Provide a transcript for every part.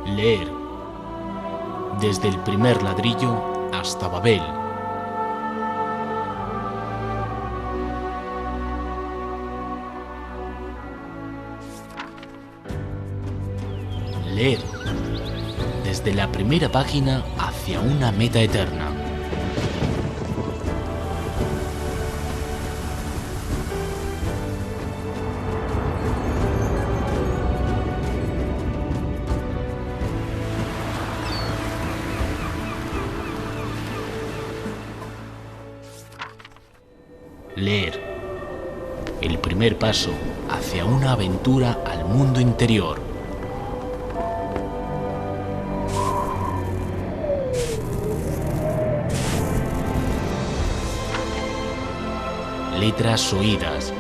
Leer, desde el primer ladrillo hasta Babel. Leer, desde la primera página hacia una meta eterna. Leer, el primer paso hacia una aventura al mundo interior. Letras oídas.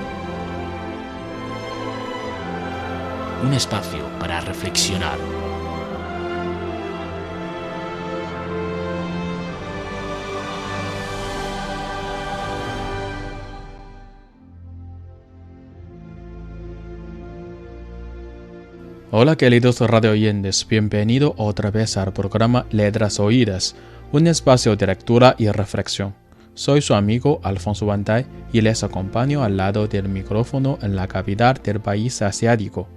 Un espacio para reflexionar. Hola queridos radio oyentes, bienvenido otra vez al programa Letras Oídas, un espacio de lectura y reflexión. Soy su amigo Alfonso Bantay y les acompaño al lado del micrófono en la capital del país asiático.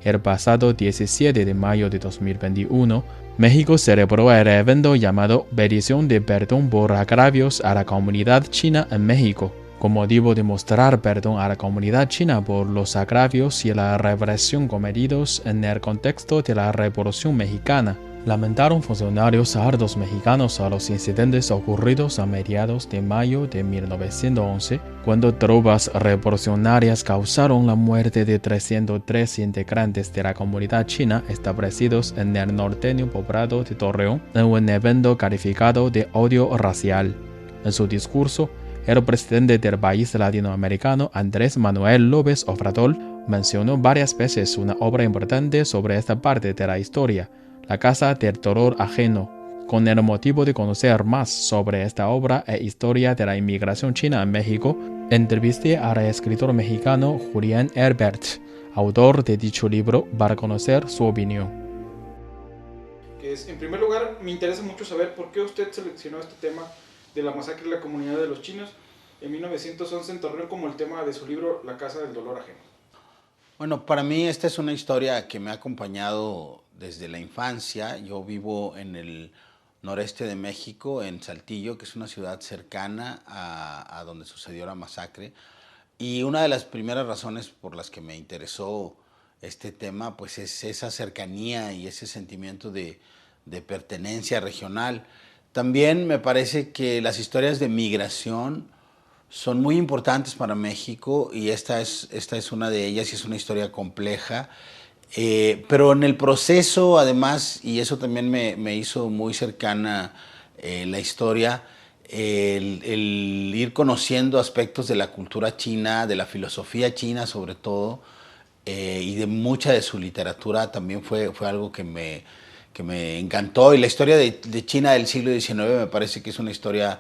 El pasado 17 de mayo de 2021, México celebró el evento llamado Petición de Perdón por Agravios a la Comunidad China en México, con motivo de mostrar perdón a la comunidad china por los agravios y la represión cometidos en el contexto de la Revolución Mexicana. Lamentaron funcionarios altos mexicanos a los incidentes ocurridos a mediados de mayo de 1911, cuando tropas revolucionarias causaron la muerte de 303 integrantes de la comunidad china establecidos en el norteño poblado de Torreón, en un evento calificado de odio racial. En su discurso, el presidente del país latinoamericano, Andrés Manuel López Obrador, mencionó varias veces una obra importante sobre esta parte de la historia, La Casa del Dolor Ajeno. Con el motivo de conocer más sobre esta obra e historia de la inmigración china en México, entrevisté al escritor mexicano Julián Herbert, autor de dicho libro, para conocer su opinión. En primer lugar, me interesa mucho saber por qué usted seleccionó este tema de la masacre de la comunidad de los chinos en 1911 en Torreón como el tema de su libro La Casa del Dolor Ajeno. Bueno, para mí esta es una historia que me ha acompañado desde la infancia. Yo vivo en el noreste de México, en Saltillo, que es una ciudad cercana a donde sucedió la masacre. Y una de las primeras razones por las que me interesó este tema, pues es esa cercanía y ese sentimiento de pertenencia regional. También me parece que las historias de migración son muy importantes para México y esta es una de ellas y es una historia compleja. Pero en el proceso, además, y eso también me hizo muy cercana la historia, el ir conociendo aspectos de la cultura china, de la filosofía china sobre todo, y de mucha de su literatura también fue algo que me encantó. Y la historia de China del siglo XIX me parece que es una historia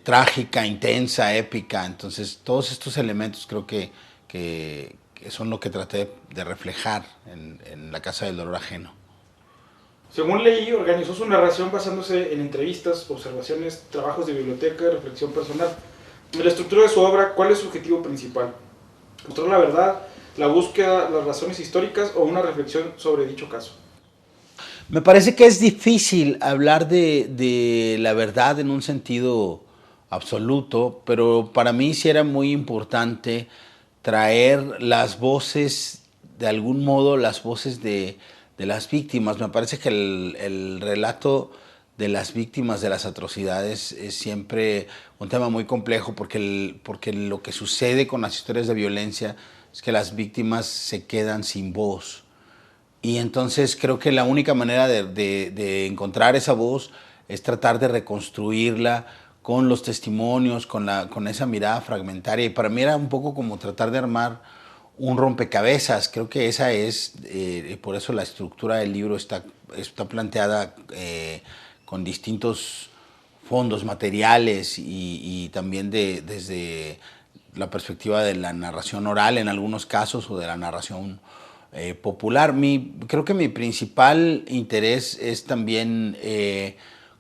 trágica, intensa, épica. Entonces todos estos elementos creo que son lo que traté de reflejar en La Casa del Dolor Ajeno. Según leí, organizó su narración basándose en entrevistas, observaciones, trabajos de biblioteca y reflexión personal. En la estructura de su obra, ¿cuál es su objetivo principal? ¿Mostrar la verdad, la búsqueda, las razones históricas o una reflexión sobre dicho caso? Me parece que es difícil hablar de la verdad en un sentido absoluto, pero para mí sí era muy importante traer las voces, de algún modo, las voces de las víctimas. Me parece que el relato de las víctimas de las atrocidades es siempre un tema muy complejo porque lo que sucede con las historias de violencia es que las víctimas se quedan sin voz. Y entonces creo que la única manera de encontrar esa voz es tratar de reconstruirla con los testimonios, con esa mirada fragmentaria. Y para mí era un poco como tratar de armar un rompecabezas. Creo que esa es, por eso la estructura del libro está planteada con distintos fondos materiales y también desde la perspectiva de la narración oral en algunos casos o de la narración popular. Creo que mi principal interés es también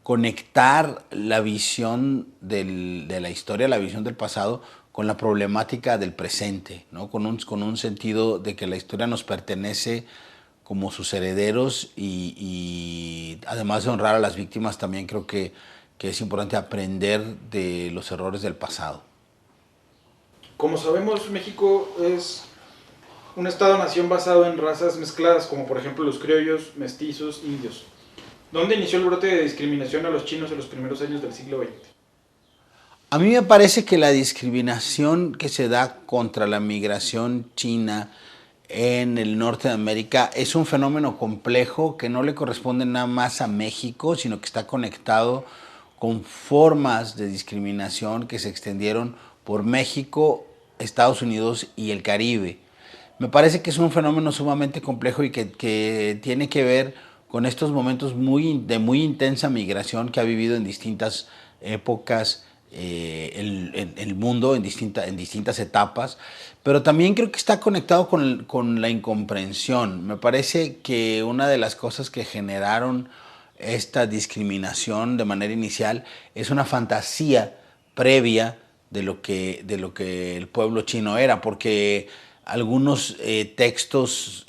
conectar la visión de la historia, la visión del pasado, con la problemática del presente, ¿no? Con un sentido de que la historia nos pertenece como sus herederos y además de honrar a las víctimas, también creo que es importante aprender de los errores del pasado. Como sabemos, México es un estado-nación basado en razas mezcladas, como por ejemplo los criollos, mestizos, indios. ¿Dónde inició el brote de discriminación a los chinos en los primeros años del siglo XX? A mí me parece que la discriminación que se da contra la migración china en el norte de América es un fenómeno complejo que no le corresponde nada más a México, sino que está conectado con formas de discriminación que se extendieron por México, Estados Unidos y el Caribe. Me parece que es un fenómeno sumamente complejo y que tiene que ver con estos momentos de muy intensa migración que ha vivido en distintas épocas el mundo, en distintas etapas, pero también creo que está conectado con la incomprensión. Me parece que una de las cosas que generaron esta discriminación de manera inicial es una fantasía previa de lo que el pueblo chino era, porque algunos textos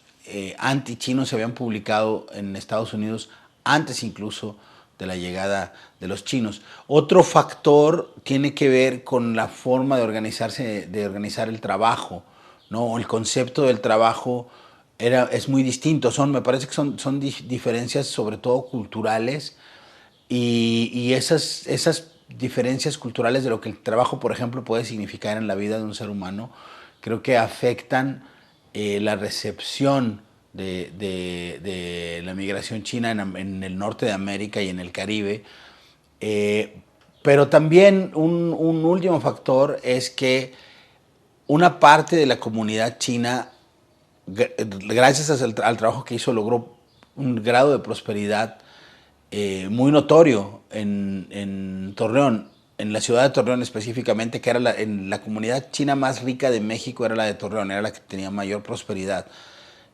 anti-chinos se habían publicado en Estados Unidos antes incluso de la llegada de los chinos. Otro factor tiene que ver con la forma de organizar el trabajo, ¿no? El concepto del trabajo es muy distinto. Me parece que son diferencias sobre todo culturales y esas diferencias culturales de lo que el trabajo, por ejemplo, puede significar en la vida de un ser humano, creo que afectan la recepción de la migración china en el norte de América y en el Caribe. Pero también un último factor es que una parte de la comunidad china, gracias al trabajo que hizo, logró un grado de prosperidad muy notorio en Torreón. En la ciudad de Torreón específicamente, que era la comunidad china más rica de México, era la de Torreón, era la que tenía mayor prosperidad.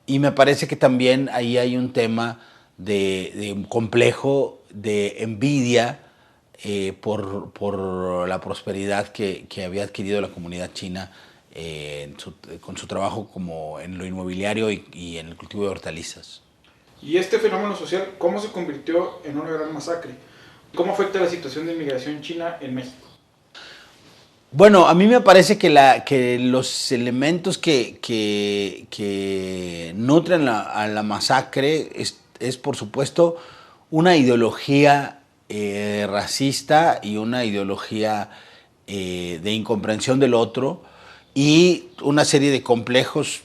Y me parece que también ahí hay un tema de complejo, de envidia por la prosperidad que había adquirido la comunidad china con su trabajo como en lo inmobiliario y en el cultivo de hortalizas. ¿Y este fenómeno social cómo se convirtió en una gran masacre? ¿Cómo afecta la situación de inmigración china en México? Bueno, a mí me parece que los elementos que nutren a la masacre es, por supuesto, una ideología racista y una ideología de incomprensión del otro y una serie de complejos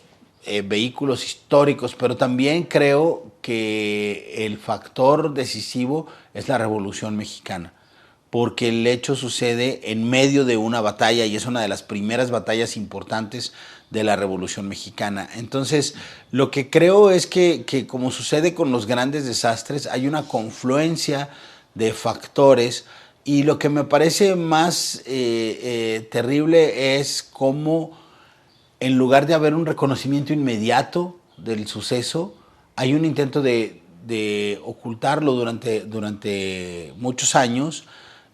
vehículos históricos, pero también creo que el factor decisivo es la Revolución Mexicana, porque el hecho sucede en medio de una batalla y es una de las primeras batallas importantes de la Revolución Mexicana. Entonces, lo que creo es que como sucede con los grandes desastres, hay una confluencia de factores y lo que me parece más terrible es cómo en lugar de haber un reconocimiento inmediato del suceso, hay un intento de ocultarlo durante muchos años.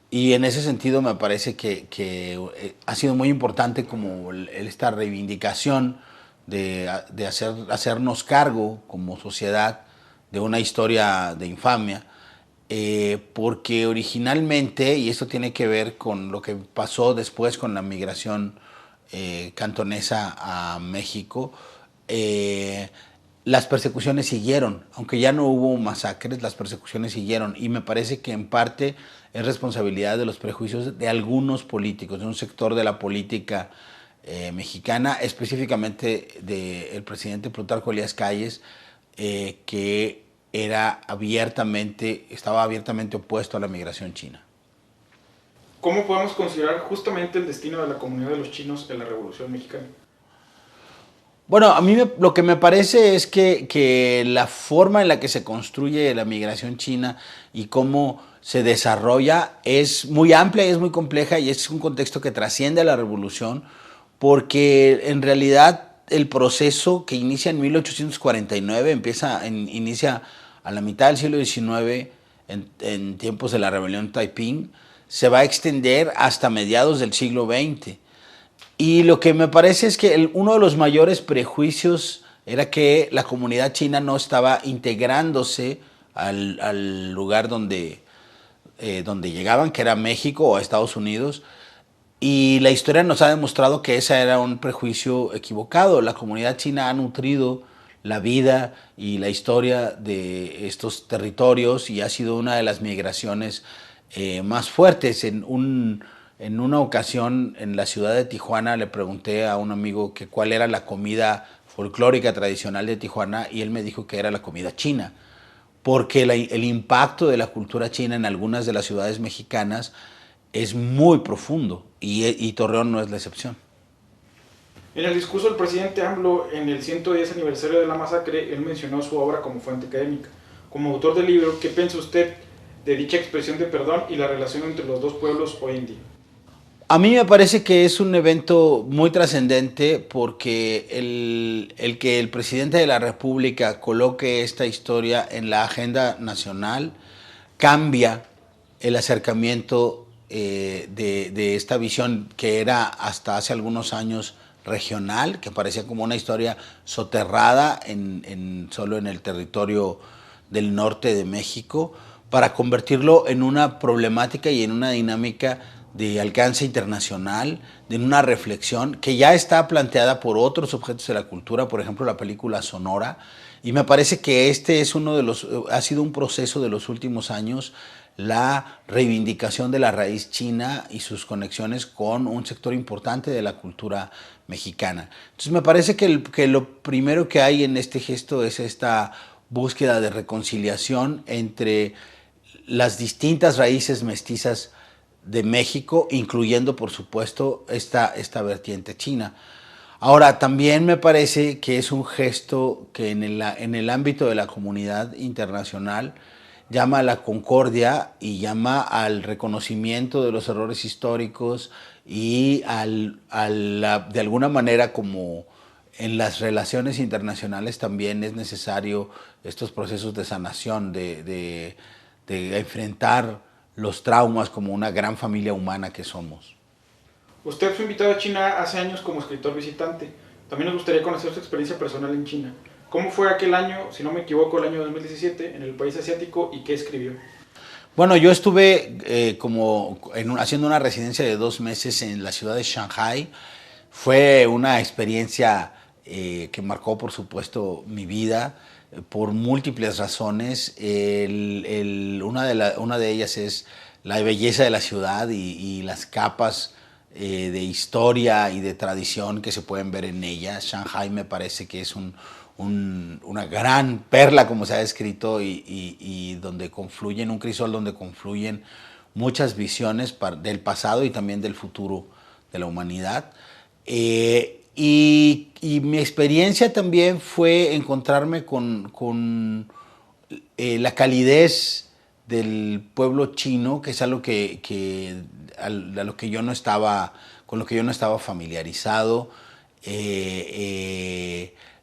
Y en ese sentido me parece que ha sido muy importante como esta reivindicación de hacernos cargo como sociedad de una historia de infamia, porque originalmente, y esto tiene que ver con lo que pasó después con la migración cantonesa a México, las persecuciones siguieron, aunque ya no hubo masacres, las persecuciones siguieron y me parece que en parte es responsabilidad de los prejuicios de algunos políticos, de un sector de la política mexicana, específicamente del presidente Plutarco Elías Calles, que estaba abiertamente opuesto a la migración china. ¿Cómo podemos considerar justamente el destino de la comunidad de los chinos en la Revolución Mexicana? Bueno, a mí lo que me parece es que la forma en la que se construye la migración china y cómo se desarrolla es muy amplia y es muy compleja y es un contexto que trasciende a la revolución porque en realidad el proceso que inicia en 1849, inicia a la mitad del siglo XIX, en tiempos de la rebelión Taiping, se va a extender hasta mediados del siglo XX. Y lo que me parece es que uno de los mayores prejuicios era que la comunidad china no estaba integrándose al lugar donde llegaban, que era México o Estados Unidos. Y la historia nos ha demostrado que ese era un prejuicio equivocado. La comunidad china ha nutrido la vida y la historia de estos territorios y ha sido una de las migraciones más fuertes. En una ocasión en la ciudad de Tijuana le pregunté a un amigo que cuál era la comida folclórica tradicional de Tijuana y él me dijo que era la comida china, porque el impacto de la cultura china en algunas de las ciudades mexicanas es muy profundo y Torreón no es la excepción. En el discurso del presidente AMLO en el 110 aniversario de la masacre, él mencionó su obra como fuente académica. Como autor del libro, ¿qué piensa usted de dicha expresión de perdón y la relación entre los dos pueblos hoy en día? A mí me parece que es un evento muy trascendente porque el que el presidente de la República coloque esta historia en la agenda nacional cambia el acercamiento de esta visión que era hasta hace algunos años regional, que parecía como una historia soterrada solo en el territorio del norte de México, para convertirlo en una problemática y en una dinámica de alcance internacional, de una reflexión que ya está planteada por otros objetos de la cultura, por ejemplo la película Sonora, y me parece que este es ha sido un proceso de los últimos años, la reivindicación de la raíz china y sus conexiones con un sector importante de la cultura mexicana. Entonces me parece que lo primero que hay en este gesto es esta búsqueda de reconciliación entre las distintas raíces mestizas de México, incluyendo por supuesto esta vertiente china. Ahora, también me parece que es un gesto que en el ámbito de la comunidad internacional llama a la concordia y llama al reconocimiento de los errores históricos y de alguna manera, como en las relaciones internacionales también es necesario estos procesos de sanación, de enfrentar los traumas como una gran familia humana que somos. Usted fue invitado a China hace años como escritor visitante. También nos gustaría conocer su experiencia personal en China. ¿Cómo fue aquel año, si no me equivoco, el año 2017, en el país asiático y qué escribió? Bueno, yo estuve haciendo una residencia de 2 meses en la ciudad de Shanghái. Fue una experiencia que marcó, por supuesto, mi vida por múltiples razones. Una de ellas es la belleza de la ciudad y las capas de historia y de tradición que se pueden ver en ella. Shanghái me parece que es una gran perla, como se ha descrito, y donde confluyen, un crisol donde confluyen muchas visiones del pasado y también del futuro de la humanidad. Y mi experiencia también fue encontrarme con la calidez del pueblo chino, que es algo con lo que yo no estaba familiarizado.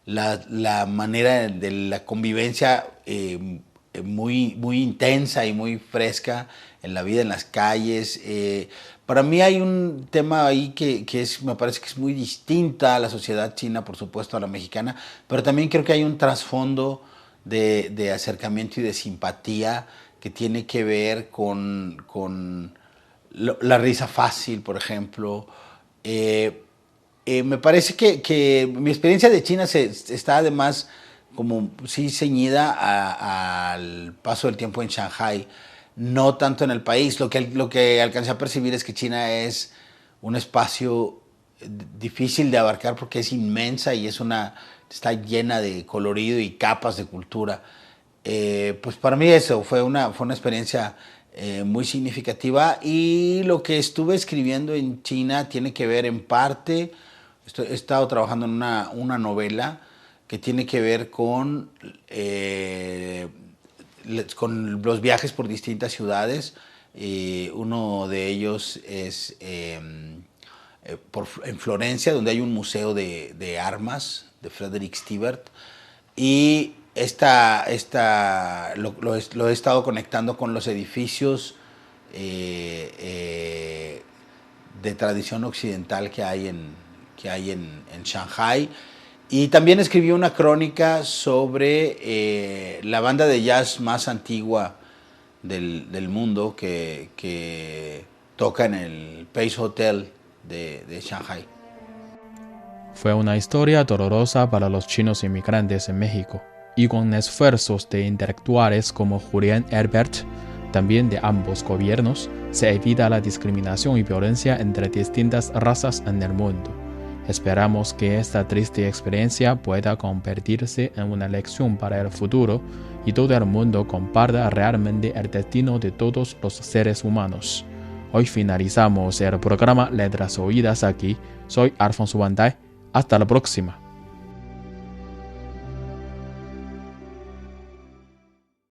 La manera de la convivencia muy, muy intensa y muy fresca en la vida en las calles. Para mí hay un tema ahí que me parece que es muy distinta a la sociedad china, por supuesto, a la mexicana, pero también creo que hay un trasfondo de acercamiento y de simpatía que tiene que ver con la risa fácil, por ejemplo. Me parece que mi experiencia de China está además como sí ceñida al paso del tiempo en Shanghái, no tanto en el país. Lo que alcancé a percibir es que China es un espacio difícil de abarcar porque es inmensa y está llena de colorido y capas de cultura. Pues para mí eso fue una experiencia muy significativa, y lo que estuve escribiendo en China tiene que ver en parte, he estado trabajando en una novela que tiene que ver con los viajes por distintas ciudades. Uno de ellos es en Florencia, donde hay un museo de armas de Frederick Stibert, y lo he estado conectando con los edificios de tradición occidental que hay en Shanghái. Y también escribí una crónica sobre la banda de jazz más antigua del mundo que toca en el Pace Hotel de Shanghái. Fue una historia dolorosa para los chinos inmigrantes en México, y con esfuerzos de intelectuales como Julián Herbert, también de ambos gobiernos, se evita la discriminación y violencia entre distintas razas en el mundo. Esperamos que esta triste experiencia pueda convertirse en una lección para el futuro y todo el mundo comparta realmente el destino de todos los seres humanos. Hoy finalizamos el programa Letras Oídas aquí. Soy Alfonso Bantay. Hasta la próxima.